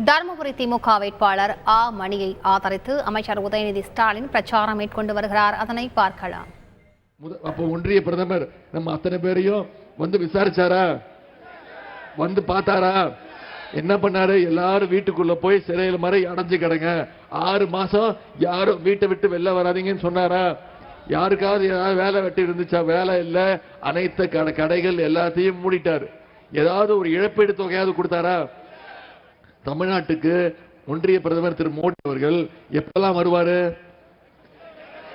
தருமபுரி திமுக வேட்பாளர் ஆ மணியை ஆதரித்து அமைச்சர் உதயநிதி ஸ்டாலின் பிரச்சாரம் மேற்கொண்டு வருகிறார். அதனை பார்க்கலாம். அப்போ ஒன்றிய பிரதமர் நம்ம அத்தனை பேரையும் வந்து விசாரிச்சாரா, வந்து பார்த்தாரா, என்ன பண்ணாரு? எல்லாரும் வீட்டுக்குள்ள போய் சிறையில் மாதிரி அடைஞ்சு கிடங்க, 6 மாசம் யாரும் வீட்டை விட்டு வெளில வராதீங்கன்னு சொன்னாரா? யாருக்காவது ஏதாவது வேலை வெட்டி இருந்துச்சா? வேலை இல்லை, அனைத்து கடைகள் எல்லாத்தையும் மூடிட்டாரு. ஏதாவது ஒரு இழப்பீடு தொகையாவது கொடுத்தாரா? தமிழ்நாட்டுக்கு ஒன்றிய பிரதமர் திரு மோடி அவர்கள் எப்பெல்லாம் வருவாரு?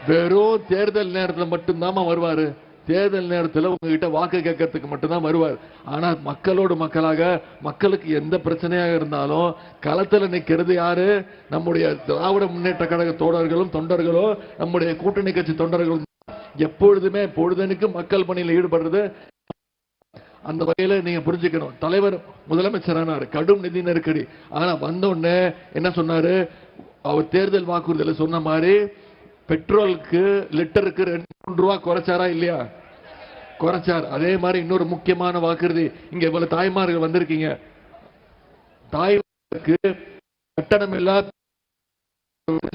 வெறும் தேர்தல் நேரத்தில் மட்டும்தான் வருவாரு. தேர்தல் நேரத்தில் உங்ககிட்ட வாக்கு கேட்கறதுக்கு மட்டும்தான் வருவார். ஆனா மக்களோடு மக்களாக, மக்களுக்கு எந்த பிரச்சனையாக இருந்தாலும் களத்தில் நிற்கிறது யாரு? நம்முடைய திராவிட முன்னேற்ற கழக தோழர்களும் தொண்டர்களும், நம்முடைய கூட்டணி கட்சி தொண்டர்களும் எப்பொழுதுமே பொழுதனுக்கு மக்கள் பணியில் ஈடுபடுறது. அந்த வகையில நீங்க புரிஞ்சுக்கணும். தலைவர் முதலமைச்சரானார், கடும் நிதி நெருக்கடி. ஆனா வந்த உடனே என்ன சொன்னாரு? அவர் தேர்தல் வாக்குறுதியில் சொன்ன மாதிரி பெட்ரோலுக்கு லிட்டருக்கு 2 ரூபா குறைச்சாரா இல்லையா? குறைச்சார். அதே மாதிரி இன்னொரு முக்கியமான வாக்குறுதி, இங்க இவ்வளவு தாய்மார்கள் வந்திருக்கீங்க, தாய்மாருக்கு கட்டணம் இல்லா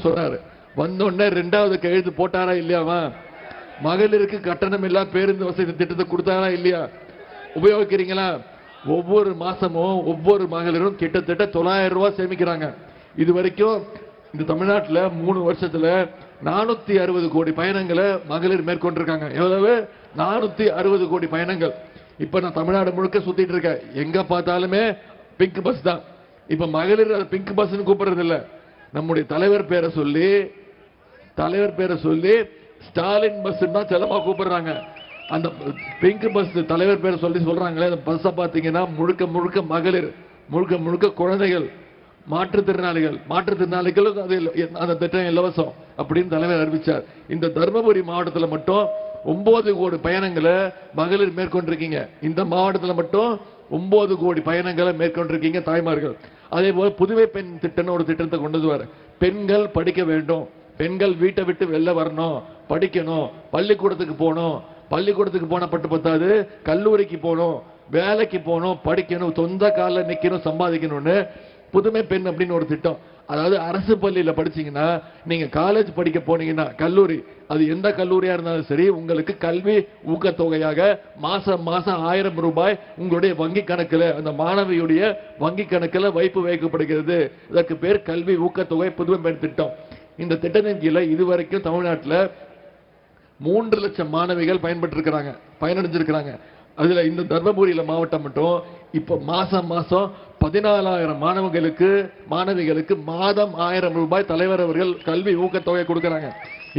சொன்னாரு. வந்த உடனே 2வது கையெழுத்து போட்டாரா இல்லையாவா? மகளிருக்கு கட்டணம் இல்லா பேருந்து வசதி திட்டத்தை கொடுத்தாரா இல்லையா? உபயோகிக்கிறீங்களா? ஒவ்வொரு மாசமும் ஒவ்வொரு மகளிரும் கிட்டத்தட்ட 900 ரூபாய் சேமிக்கிறாங்க. இது வரைக்கும் இந்த தமிழ்நாட்டில் 3 வருஷத்துல 460 கோடி பயணங்களை மகளிர் மேற்கொண்டிருக்காங்க. எவ்வளவு? 460 கோடி பயணங்கள். இப்ப நான் தமிழ்நாடு முழுக்க சுத்திட்டு இருக்கேன், எங்க பார்த்தாலுமே பிங்க் பஸ் தான். இப்ப மகளிர் பிங்க் பஸ் கூப்பிடுறது இல்ல, நம்முடைய தலைவர் பேரை சொல்லி ஸ்டாலின் பஸ் தான் செல்லமா கூப்பிடுறாங்க. அந்த பிங்க் பஸ் தலைவர் பேரை சொல்லி சொல்றாங்களே, அந்த பஸ்ஸை பார்த்தீங்கன்னா முழுக்க முழுக்க மகளிர், முழுக்க முழுக்க குழந்தைகள், மாற்றுத்திறனாளிகளுக்கு அது அந்த திட்டம் இலவசம் அப்படின்னு தலைவர் அறிவிச்சார். இந்த தருமபுரி மாவட்டத்தில் மட்டும் 9 கோடி பயணங்களை மகளிர் மேற்கொண்டிருக்கீங்க. இந்த மாவட்டத்தில் மட்டும் 9 கோடி பயணங்களை மேற்கொண்டிருக்கீங்க தாய்மார்கள். அதே போல புதுவை பெண் திட்டம் ஒரு திட்டத்தை கொண்டு வருவார். பெண்கள் படிக்க வேண்டும், பெண்கள் வீட்டை விட்டு வெளில வரணும், படிக்கணும், பள்ளிக்கூடத்துக்கு போகணும், பள்ளிக்கூடத்துக்கு போன பட்டு பத்தாது, கல்லூரிக்கு போகணும், வேலைக்கு போகணும், படிக்கணும், சொந்த காலில் நிற்கணும், சம்பாதிக்கணும்னு புதுமை பெண் அப்படின்னு ஒரு திட்டம். அதாவது அரசு பள்ளியில் படிச்சீங்கன்னா, நீங்க காலேஜ் படிக்க போனீங்கன்னா, கல்லூரி, அது எந்த கல்லூரியா இருந்தாலும் சரி, உங்களுக்கு கல்வி ஊக்கத்தொகையாக மாசம் 1000 ரூபாய் உங்களுடைய வங்கி கணக்கில், அந்த மாணவியுடைய வங்கி கணக்கில் வைப்பு வைக்கப்படுகிறது. இதற்கு பேர் கல்வி ஊக்கத்தொகை புதுமை பெண் திட்டம். இந்த திட்டத்தின் கீழே இதுவரைக்கும் தமிழ்நாட்டில் 3 லட்சம் மாணவிகள் பயனடைஞ்சிருக்கிறாங்க. அதுல இந்த தர்மபுரியில மாவட்டம் மட்டும் இப்ப மாசம் 14,000 மாணவிகளுக்கு மாதம் 1000 ரூபாய் தலைவர் அவர்கள் கல்வி ஊக்கத்தொகை கொடுக்கிறாங்க.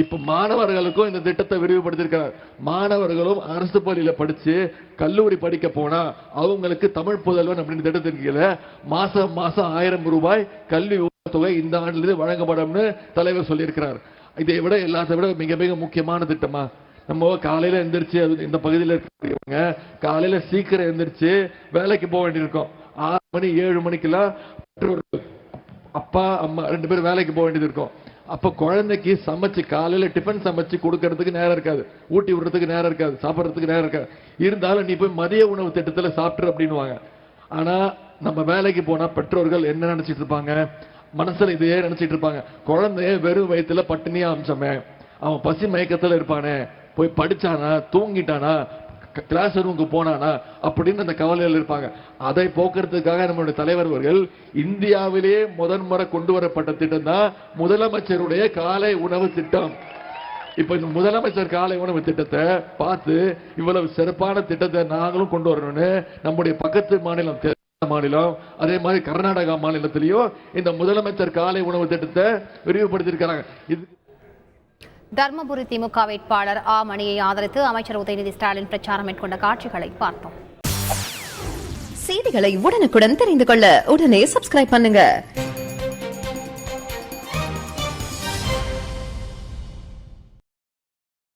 இப்ப மாணவர்களுக்கும் இந்த திட்டத்தை விரிவுபடுத்திருக்கிறார். மாணவர்களும் அரசு பள்ளியில படிச்சு கல்லூரி படிக்க போனா அவங்களுக்கு தமிழ் புதல்வன் அப்படின்னு திட்டத்தின் கீழே மாசம் 1000 ரூபாய் கல்வி ஊக்கத்தொகை இந்த ஆண்டிலிருந்து வழங்கப்படும்னு தலைவர் சொல்லியிருக்கிறார். இதை விட எல்லாத்தை விட மிக மிக முக்கியமான திட்டமா, நம்ம காலையில எந்திரிச்சு, இந்த பகுதியில் இருக்கிறவங்க காலையில சீக்கிரம் எந்திரிச்சு வேலைக்கு போக வேண்டியிருக்கும். 6 மணி 7 மணிக்கெல்லாம் அப்பா அம்மா 2 பேரும் வேலைக்கு போக வேண்டியது இருக்கும். அப்ப குழந்தைக்கு சமைச்சு காலையில டிஃபன் சமைச்சு கொடுக்கறதுக்கு நேரம் இருக்காது, ஊட்டி விடுறதுக்கு நேரம் இருக்காது, சாப்பிட்றதுக்கு நேரம் இருக்காது. இருந்தாலும் நீ போய் மதிய உணவு திட்டத்தில் சாப்பிட்டு அப்படின்னுவாங்க. ஆனா நம்ம வேலைக்கு போனா பெற்றோர்கள் என்ன நினைச்சிட்டு இருப்பாங்க? மனசுல இதையே நினைச்சிட்டு இருப்பாங்க, குழந்தைய வெறும் வயிற்றுல பட்டினியா அமிச்சமே, அவன் பசி மயக்கத்துல இருப்பானே, போய் படிச்சானா, தூங்கிட்டானா, கிளாஸ் ரூமுக்கு போனானா அப்படின்னு அந்த கவலையில் இருப்பாங்க. அதை போக்குறதுக்காக நம்மளுடைய தலைவர் அவர்கள் இந்தியாவிலேயே முதன்முறை கொண்டு வரப்பட்ட திட்டம் தான் முதலமைச்சருடைய காலை உணவு திட்டம். இப்ப இந்த முதலமைச்சர் காலை உணவு திட்டத்தை பார்த்து இவ்வளவு சிறப்பான திட்டத்தை நாங்களும் கொண்டு வரணும்னு நம்முடைய பக்கத்து மாநிலம் அதே மாதிரி கர்நாடகா மாநிலத்திலையும் இந்த முதலமைச்சர் காலை உணவு திட்டத்தை விரிவுபடுத்தியிருக்கிறாங்க. தர்மபுரி திமுக வேட்பாளர் ஆ மணியை ஆதரித்து அமைச்சர் உதயநிதி ஸ்டாலின் பிரச்சாரம் மேற்கொண்ட காட்சிகளை பார்த்தோம். செய்திகளை உடனுக்குடன் தெரிந்து கொள்ள உடனே சப்ஸ்கிரைப் பண்ணுங்க.